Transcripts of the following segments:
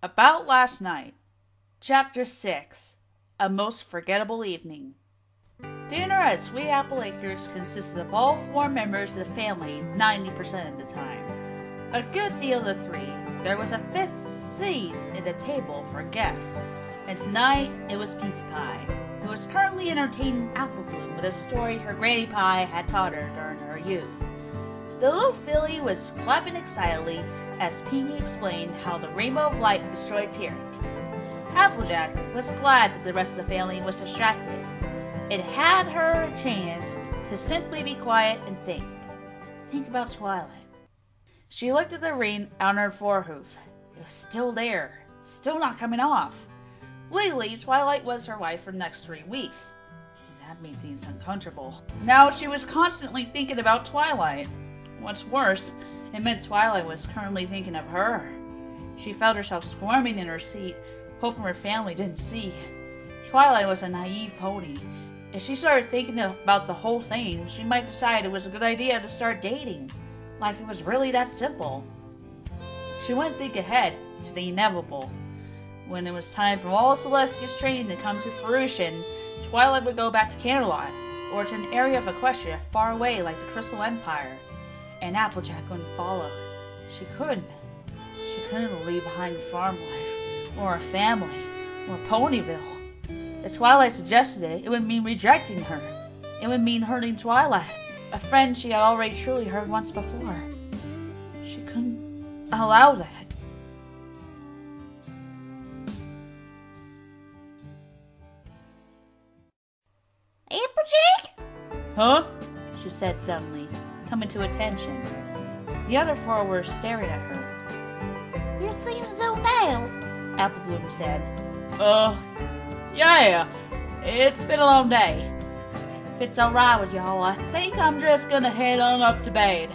About last night. Chapter 6. A most forgettable evening. Dinner at Sweet Apple Acres consisted of all 4 members of the family 90% of the time. A good deal of the 3. There was a 5th seat at the table for guests, and tonight it was Pinkie Pie, who was currently entertaining Apple Bloom with a story her Granny Pie had taught her during her youth. The little filly was clapping excitedly as Pinkie explained how the rainbow of light destroyed tyranny. Applejack was glad that the rest of the family was distracted. It had her a chance to simply be quiet and think. Think about Twilight. She looked at the ring on her forehoof. It was still there, still not coming off. Legally, Twilight was her wife for the next 3 weeks. That made things uncomfortable. Now she was constantly thinking about Twilight. What's worse, it meant Twilight was currently thinking of her. She felt herself squirming in her seat, hoping her family didn't see. Twilight was a naive pony. If she started thinking about the whole thing, she might decide it was a good idea to start dating. Like it was really that simple. She wouldn't think ahead to the inevitable. When it was time for all Celestia's training to come to fruition, Twilight would go back to Canterlot, or to an area of Equestria far away like the Crystal Empire. And Applejack wouldn't follow. She couldn't. She couldn't leave behind a farm life, or a family, or Ponyville. If Twilight suggested it, it would mean rejecting her. It would mean hurting Twilight, a friend she had already truly heard once before. She couldn't allow that. Applejack? Huh? She said suddenly, coming to attention. The other 4 were staring at her. You seem so pale. Apple Bloom said. Yeah. It's been a long day. If it's alright with y'all, I think I'm just gonna head on up to bed.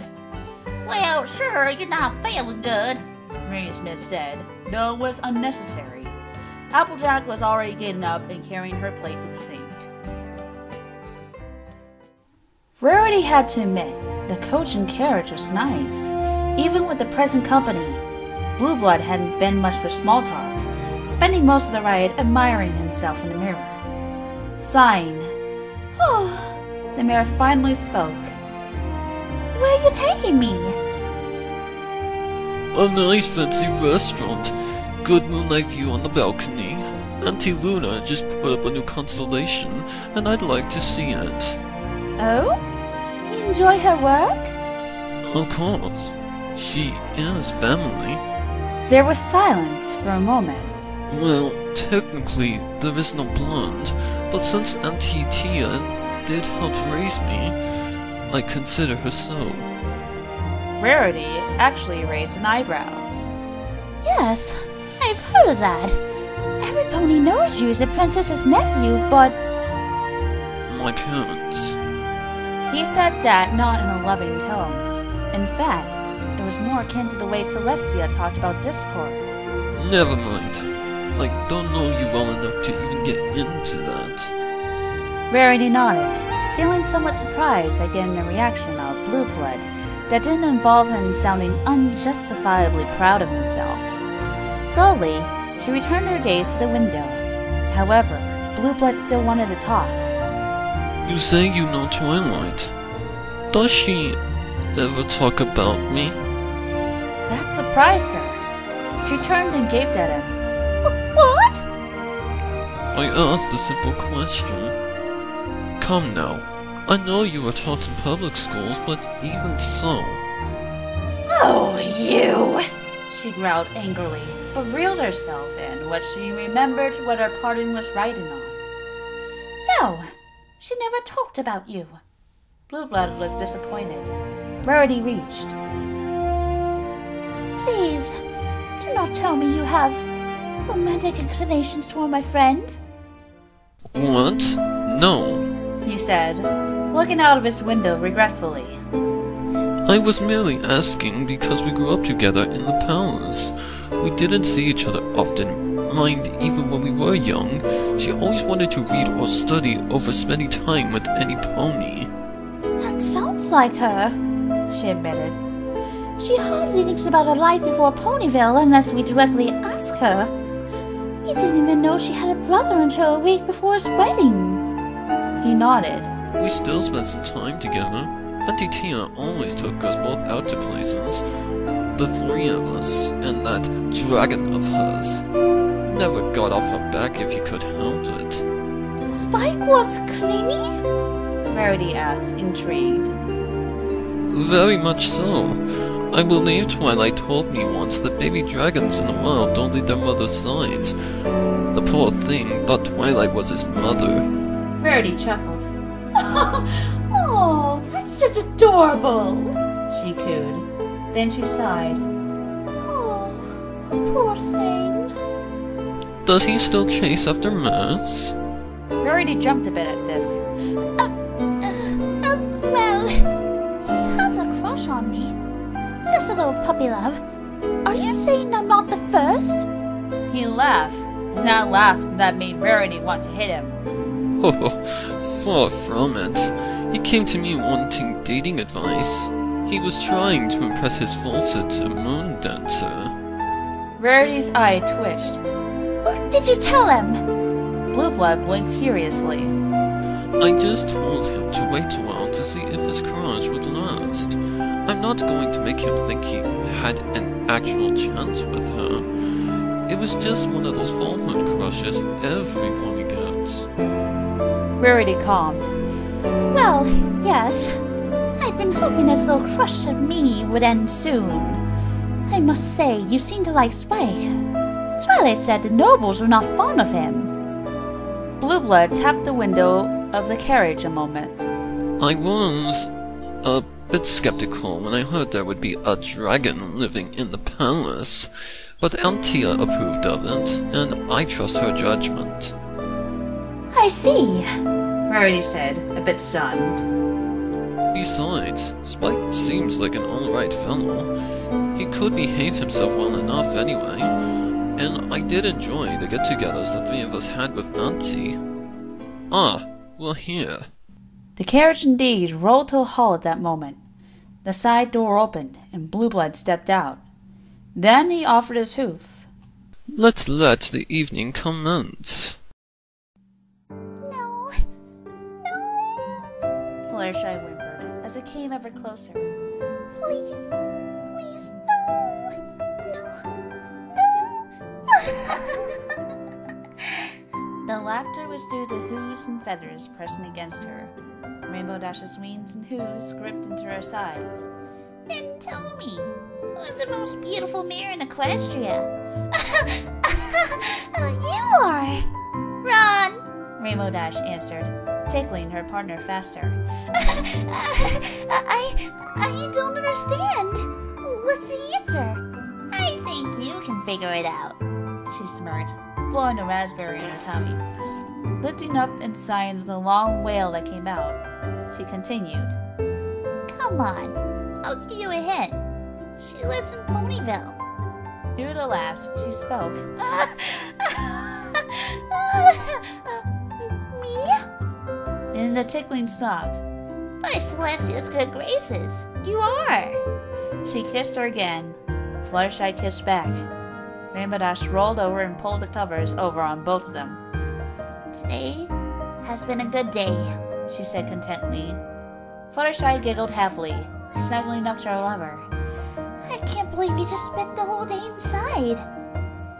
Well, sure, you're not feeling good. Granny Smith said, though it was unnecessary. Applejack was already getting up and carrying her plate to the sink. Rarity had to admit, the coach and carriage was nice, even with the present company. Blueblood hadn't been much for small talk, spending most of the ride admiring himself in the mirror. Sighing, the mare finally spoke. Where are you taking me? A nice fancy restaurant. Good moonlight view on the balcony. Auntie Luna just put up a new constellation, and I'd like to see it. Oh? You enjoy her work? Of course. She is family. There was silence for a moment. Well, technically, there is no blood, but since Auntie Tia did help raise me, I consider her so. Rarity actually raised an eyebrow. Yes, I've heard of that. Every pony knows you as the princess's nephew, but... My parents. He said that not in a loving tone. In fact, it was more akin to the way Celestia talked about Discord. Never mind. I don't know you well enough to even get into that. Rarity nodded, feeling somewhat surprised at getting a reaction out of Blueblood that didn't involve him sounding unjustifiably proud of himself. Slowly, she returned her gaze to the window. However, Blueblood still wanted to talk. You say you know Twilight. Does she ever talk about me? That surprised her. She turned and gaped at him. What? I asked a simple question. Come now. I know you were taught in public schools, but even so... Oh, you! She growled angrily, but reeled herself in what she remembered what her pardon was riding on. No, she never talked about you. Blueblood looked disappointed. Rarity reached. Please, do not tell me you have romantic inclinations toward my friend. What? No. He said, looking out of his window regretfully. I was merely asking because we grew up together in the palace. We didn't see each other often. Mind, even when we were young, she always wanted to read or study over spending time with any pony. That sounds like her, she admitted. She hardly thinks about her life before Ponyville unless we directly ask her. We didn't even know she had a brother until a week before his wedding. He nodded. We still spent some time together. Auntie Tia always took us both out to places. The three of us, and that dragon of hers. Never got off her back if you could help it. Spike was clingy? Rarity asked, intrigued. Very much so. I believe Twilight told me once that baby dragons in the wild don't leave their mother's sides. The poor thing thought Twilight was his mother. Rarity chuckled. Oh, that's just adorable, she cooed. Then she sighed. Oh, poor thing. Does he still chase after Mass? Rarity jumped a bit at this. Well, he has a crush on me. Just a little puppy love. Are you saying I'm not the first? He laughed, and that laugh that made Rarity want to hit him. Oh, far from it. He came to me wanting dating advice. He was trying to impress his falsetto moon dancer. Rarity's eye twitched. What did you tell him? Blueblood blinked curiously. I just told him to wait a while to see if his crush would last. I'm not going to make him think he had an actual chance with her. It was just one of those full-moon crushes everybody gets. Rarity calmed. Well, yes. I'd been hoping this little crush of me would end soon. I must say, you seem to like Spike. Twilight said the nobles were not fond of him. Blueblood tapped the window of the carriage a moment. I was a bit skeptical when I heard there would be a dragon living in the palace, but Antia approved of it, and I trust her judgment. I see, Rarity said, a bit stunned. Besides, Spike seems like an alright fellow. He could behave himself well enough anyway, and I did enjoy the get-togethers the three of us had with Auntie. Ah, we're here. The carriage indeed rolled to a halt at that moment. The side door opened, and Blueblood stepped out. Then he offered his hoof. Let's let the evening commence. No. Fluttershy whimpered as it came ever closer. Please, no. The laughter was due to Who's and Feathers pressing against her. Rainbow Dash's wings and Who's gripped into her sides. Then tell me, who's the most beautiful mare in Equestria? You are! Ron! Rainbow Dash answered, tickling her partner faster. I don't understand. What's the answer? I think you can figure it out. She smirked, blowing a raspberry in her tummy. Lifting up and sighing the long wail that came out, she continued. Come on, I'll give you a hint. She lives in Ponyville. Noodle laughed. She spoke. Me? And the tickling stopped. By Celestia's good graces, you are. She kissed her again. Fluttershy kissed back. Rainbow Dash rolled over and pulled the covers over on both of them. Today has been a good day, she said contentedly. Fluttershy giggled happily, snuggling up to her lover. I can't believe you just spent the whole day inside.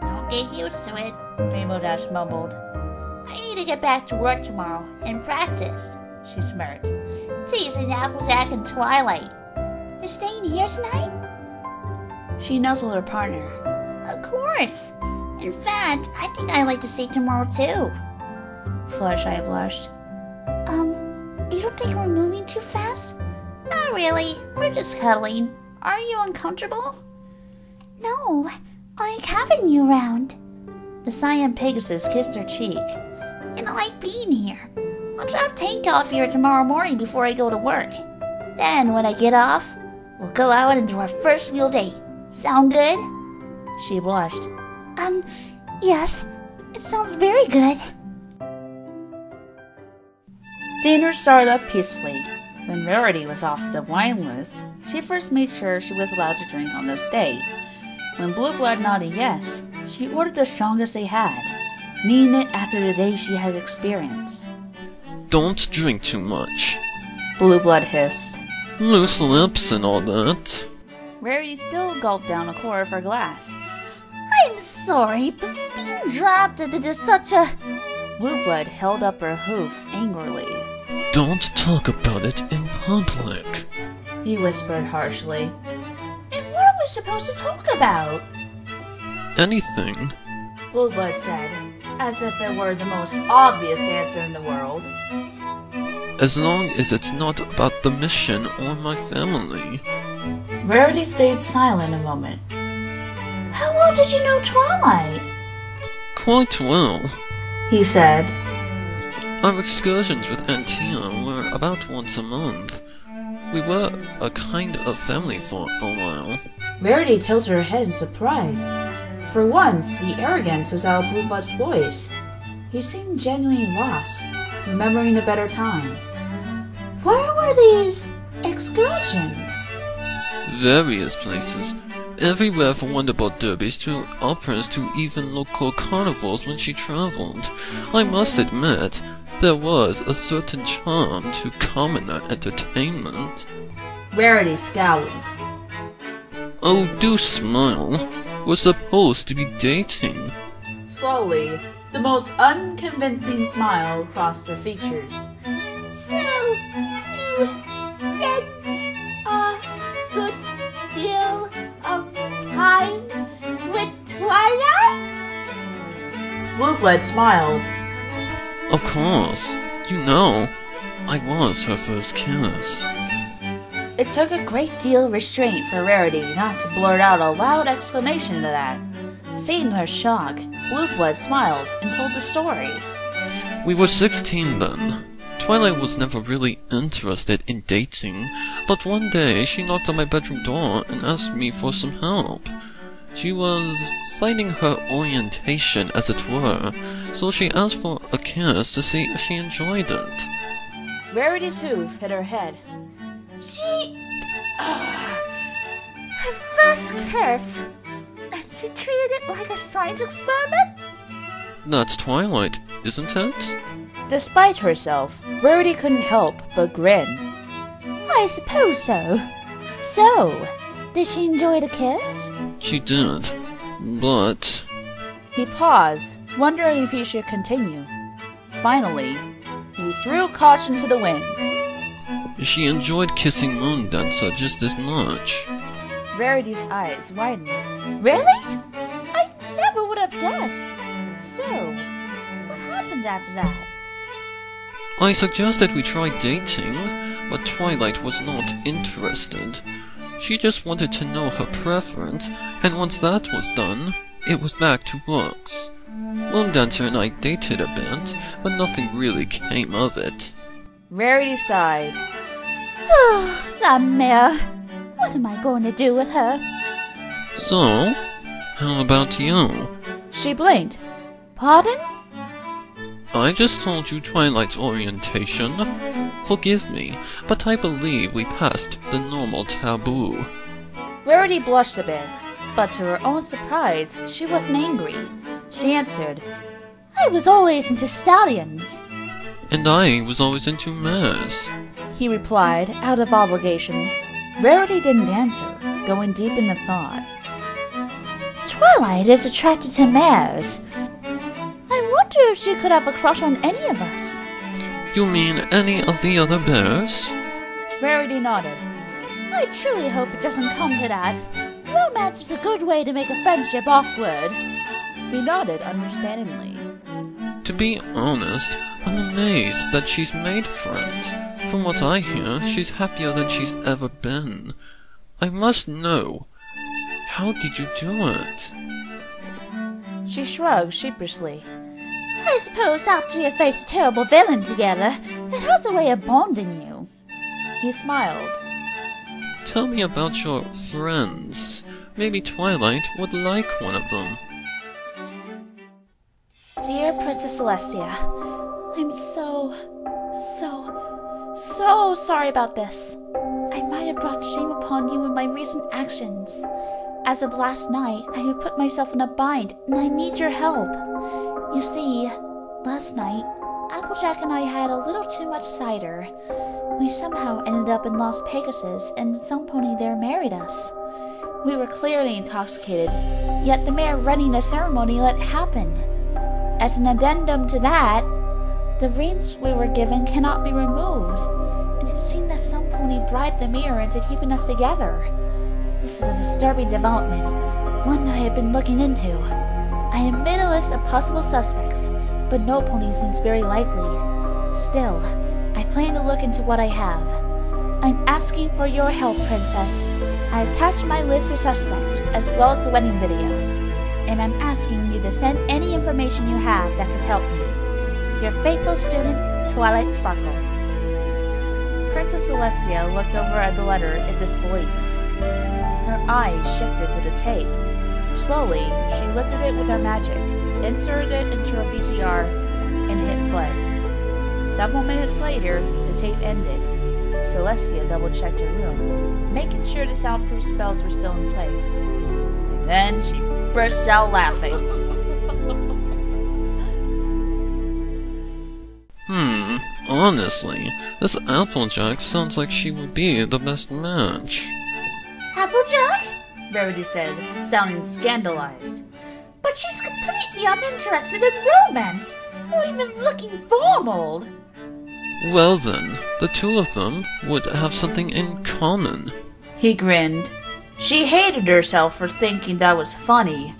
Don't get used to it, Rainbow Dash mumbled. I need to get back to work tomorrow and practice, she smirked. Teasing Applejack and Twilight. You're staying here tonight? She nuzzled her partner. Of course. In fact, I think I'd like to stay tomorrow too. Fluttershy blushed. You don't think we're moving too fast? Not really. We're just cuddling. Are you uncomfortable? No, I like having you around. The cyan Pegasus kissed her cheek. And I like being here. I'll drop Tank off here tomorrow morning before I go to work. Then, when I get off, we'll go out and do our first real date. Sound good? She blushed. Yes. It sounds very good. Dinner started up peacefully. When Rarity was offered a wine list, she first made sure she was allowed to drink on this day. When Blueblood nodded yes, she ordered the strongest they had, needing it after the day she had experienced. Don't drink too much. Blueblood hissed. Loose lips and all that. Rarity still gulped down a quarter of her glass. I'm sorry, but being drafted into such a... Blueblood held up her hoof angrily. Don't talk about it in public, he whispered harshly. And what are we supposed to talk about? Anything. Blueblood said, as if it were the most obvious answer in the world. As long as it's not about the mission or my family. Rarity stayed silent a moment. How well did you know Twilight? Quite well, he said. Our excursions with Aunt Tia were about once a month. We were a kind of family for a while. Rarity tilted her head in surprise. For once, the arrogance was out of Blueblood's voice. He seemed genuinely lost, remembering a better time. Where were these excursions? Various places. Everywhere from wonderboard derbies to operas to even local carnivals when she traveled. I must admit, there was a certain charm to commoner entertainment. Rarity scowled. Oh, do smile. We're supposed to be dating. Slowly, the most unconvincing smile crossed her features. So, you spent a good deal of time with Twilight? Blueblood smiled. Of course. You know, I was her first kiss. It took a great deal of restraint for Rarity not to blurt out a loud exclamation to that. Seeing her shock, Blueblood smiled and told the story. We were 16 then. Twilight was never really interested in dating, but one day she knocked on my bedroom door and asked me for some help. She was fighting her orientation, as it were, so she asked for a kiss to see if she enjoyed it. Rarity's hoof hit her head. Her first kiss, and she treated it like a science experiment? That's Twilight, isn't it? Despite herself, Rarity couldn't help but grin. I suppose so. So, did she enjoy the kiss? She did, but... He paused, wondering if he should continue. Finally, he threw caution to the wind. She enjoyed kissing Moondancer just as much. Rarity's eyes widened. Really? I never would have guessed. So, what happened after that? I suggested we try dating, but Twilight was not interested. She just wanted to know her preference, and once that was done, it was back to books. Moondancer and I dated a bit, but nothing really came of it. Rarity sighed. Oh, that mare. What am I going to do with her? So, how about you? She blinked. Pardon? I just told you Twilight's orientation. Forgive me, but I believe we passed the normal taboo. Rarity blushed a bit, but to her own surprise, she wasn't angry. She answered, I was always into stallions. And I was always into mares. He replied, out of obligation. Rarity didn't answer, going deep into thought. Twilight is attracted to mares. I wonder if she could have a crush on any of us. You mean any of the other bears? Rarity nodded. I truly hope it doesn't come to that. Romance is a good way to make a friendship awkward. He nodded understandingly. To be honest, I'm amazed that she's made friends. From what I hear, she's happier than she's ever been. I must know. How did you do it? She shrugged sheepishly. I suppose after you face a terrible villain together, it has a way of bonding you. He smiled. Tell me about your friends. Maybe Twilight would like one of them. Dear Princess Celestia, I'm so so sorry about this. I might have brought shame upon you in my recent actions. As of last night, I have put myself in a bind, and I need your help. You see, last night, Applejack and I had a little too much cider. We somehow ended up in Las Pegasus, and some pony there married us. We were clearly intoxicated, yet the mayor running the ceremony let it happen. As an addendum to that, the rings we were given cannot be removed, and it seemed that some pony bribed the mayor into keeping us together. This is a disturbing development, one I have been looking into. I have made a list of possible suspects, but no pony seems very likely. Still, I plan to look into what I have. I'm asking for your help, Princess. I attached my list of suspects, as well as the wedding video, and I'm asking you to send any information you have that could help me. Your faithful student, Twilight Sparkle. Princess Celestia looked over at the letter in disbelief. Her eyes shifted to the tape. Slowly, she lifted it with her magic, inserted it into her VCR, and hit play. Several minutes later, the tape ended. Celestia double-checked her room, making sure the soundproof spells were still in place. And then she burst out laughing. Honestly, this Applejack sounds like she would be the best match. Applejack? Rarity said, sounding scandalized. But she's completely uninterested in romance, or even looking formal. Well then, the two of them would have something in common. He grinned. She hated herself for thinking that was funny.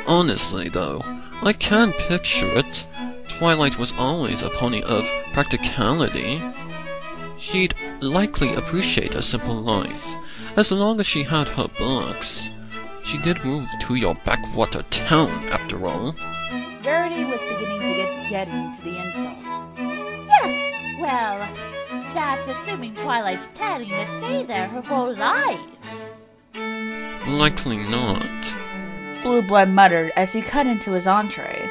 Honestly though, I can't picture it. Twilight was always a pony of practicality. She'd likely appreciate a simple life, as long as she had her books. She did move to your backwater town, after all. Rarity was beginning to get deadened to the insults. Yes, well, that's assuming Twilight's planning to stay there her whole life. Likely not. Blueblood muttered as he cut into his entree.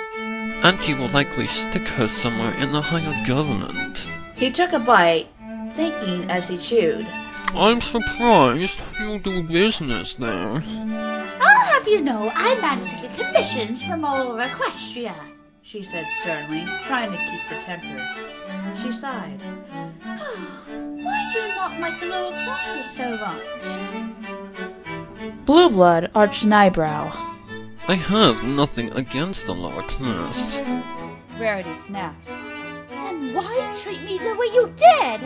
Auntie will likely stick her somewhere in the higher government. He took a bite, thinking as he chewed. I'm surprised you do business there. I'll have you know I manage to get commissions from all over Equestria, she said sternly, trying to keep her temper. She sighed. Why do you not like the lower classes so much? Blueblood arched an eyebrow. I have nothing against the lower class. Rarity snapped. And why treat me the way you did?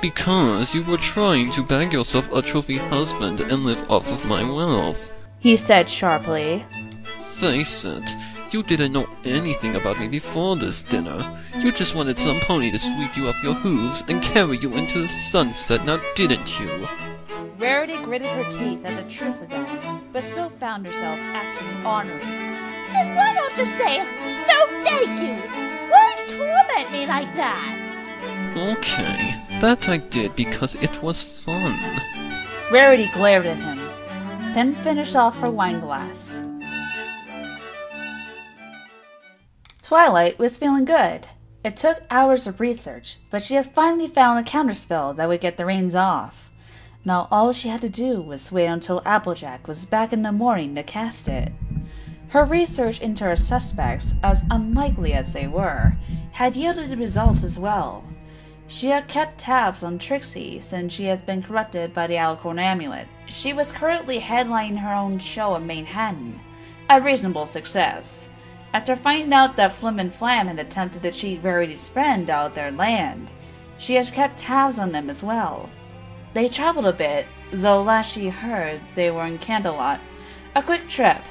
Because you were trying to bag yourself a trophy husband and live off of my wealth. He said sharply. Face it, you didn't know anything about me before this dinner. You just wanted some pony to sweep you off your hooves and carry you into the sunset, now didn't you? Rarity gritted her teeth at the truth of that, but still found herself acting ornery. Then why don't you say, no thank you? Why torment me like that? Okay, that I did because it was fun. Rarity glared at him, then finished off her wine glass. Twilight was feeling good. It took hours of research, but she had finally found a counterspell that would get the reins off. Now all she had to do was wait until Applejack was back in the morning to cast it. Her research into her suspects, as unlikely as they were, had yielded results as well. She had kept tabs on Trixie since she had been corrupted by the Alicorn amulet. She was currently headlining her own show in Manhattan, a reasonable success. After finding out that Flim and Flam had attempted to cheat Rarity's friend out of their land, she had kept tabs on them as well. They traveled a bit, though last she heard they were in Candelot. A quick trip.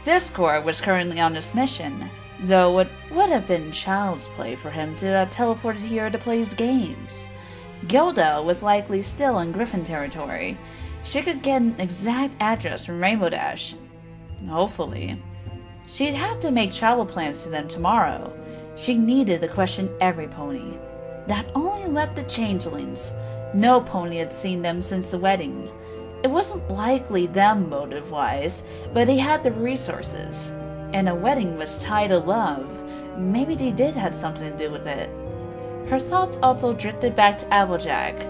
Discord was currently on this mission, though it would have been child's play for him to have teleported here to play his games. Gilda was likely still in Griffin territory. She could get an exact address from Rainbow Dash. Hopefully. She'd have to make travel plans to them tomorrow. She needed to question every pony. That only left the changelings. No pony had seen them since the wedding. It wasn't likely them motive-wise, but they had the resources. And a wedding was tied to love. Maybe they did have something to do with it. Her thoughts also drifted back to Applejack.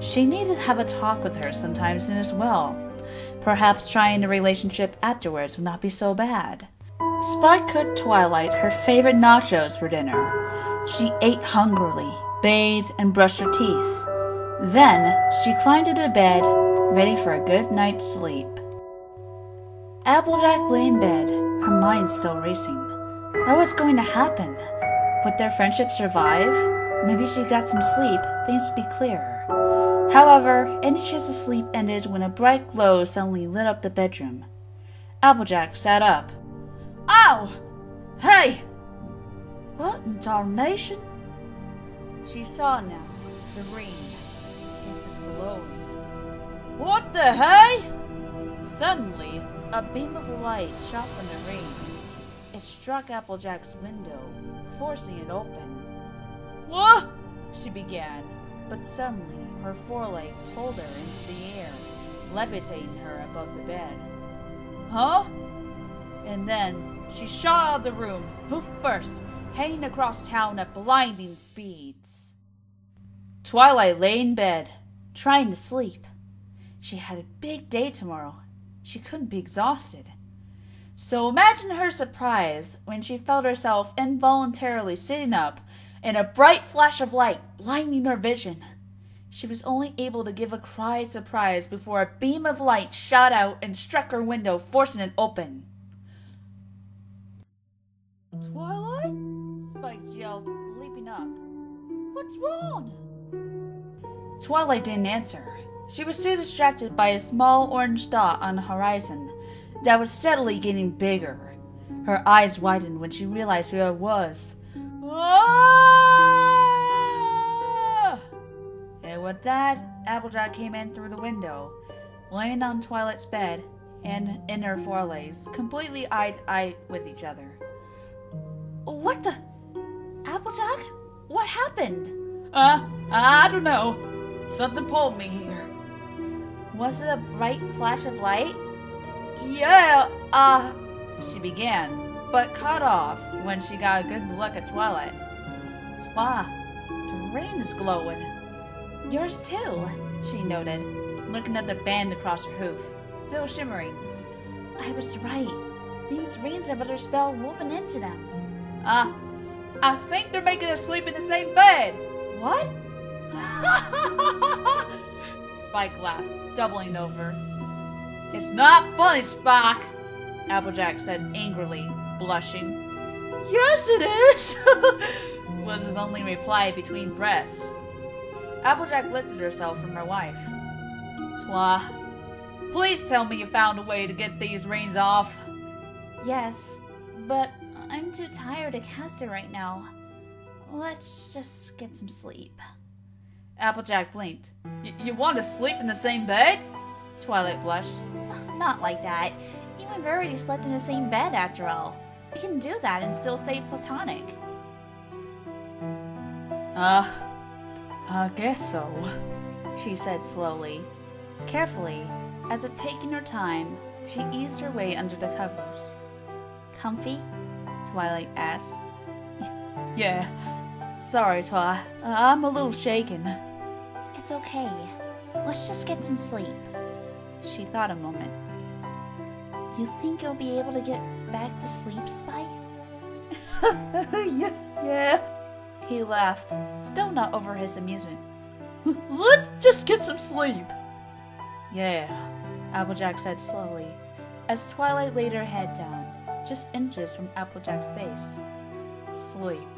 She needed to have a talk with her sometime soon as well. Perhaps trying a relationship afterwards would not be so bad. Spike cooked Twilight her favorite nachos for dinner. She ate hungrily, bathed, and brushed her teeth. Then she climbed into bed, ready for a good night's sleep. Applejack lay in bed, her mind still racing. What was going to happen? Would their friendship survive? Maybe if she got some sleep, things would be clearer. However, any chance of sleep ended when a bright glow suddenly lit up the bedroom. Applejack sat up. Ow! Hey! What in tarnation? She saw now the ring. It was glowing. What the hey? Suddenly, a beam of light shot from the ring. It struck Applejack's window, forcing it open. What? She began, but suddenly her foreleg pulled her into the air, levitating her above the bed. Huh? And then she shot out of the room, hoof first, heading across town at blinding speeds. Twilight lay in bed, trying to sleep. She had a big day tomorrow. She couldn't be exhausted. So imagine her surprise when she felt herself involuntarily sitting up and a bright flash of light blinding her vision. She was only able to give a cry of surprise before a beam of light shot out and struck her window, forcing it open. Twilight? Spike yelled, leaping up. What's wrong? Twilight didn't answer. She was too distracted by a small orange dot on the horizon that was steadily getting bigger. Her eyes widened when she realized who it was. Ah! And with that, Applejack came in through the window, laying on Twilight's bed and in her forelegs, completely eye to eye with each other. What the? Applejack? What happened? I don't know. Something pulled me here. Was it a bright flash of light? Yeah, she began, but cut off when she got a good look at Twilight. Twa, the rain is glowing. Yours too, she noted, looking at the band across her hoof, still shimmering. I was right. These rings have other spell woven into them. I think they're making us sleep in the same bed. What? Spike laughed, doubling over. It's not funny, Spike, Applejack said angrily, blushing. Yes, it is, was his only reply between breaths. Applejack lifted herself from her wife. Twa, please tell me you found a way to get these rings off. Yes, but I'm too tired to cast it right now. Let's just get some sleep. Applejack blinked. You want to sleep in the same bed? Twilight blushed. Not like that. You and Rarity slept in the same bed after all. You can do that and still stay platonic. I guess so, she said slowly. Carefully, as if taking her time, she eased her way under the covers. Comfy? Twilight asked. Yeah. Sorry, Twi. I'm a little shaken. It's okay. Let's just get some sleep. She thought a moment. You think you'll be able to get back to sleep, Spike? Yeah. He laughed, still not over his amusement. Let's just get some sleep. Yeah, Applejack said slowly, as Twilight laid her head down, just inches from Applejack's face. Sleep.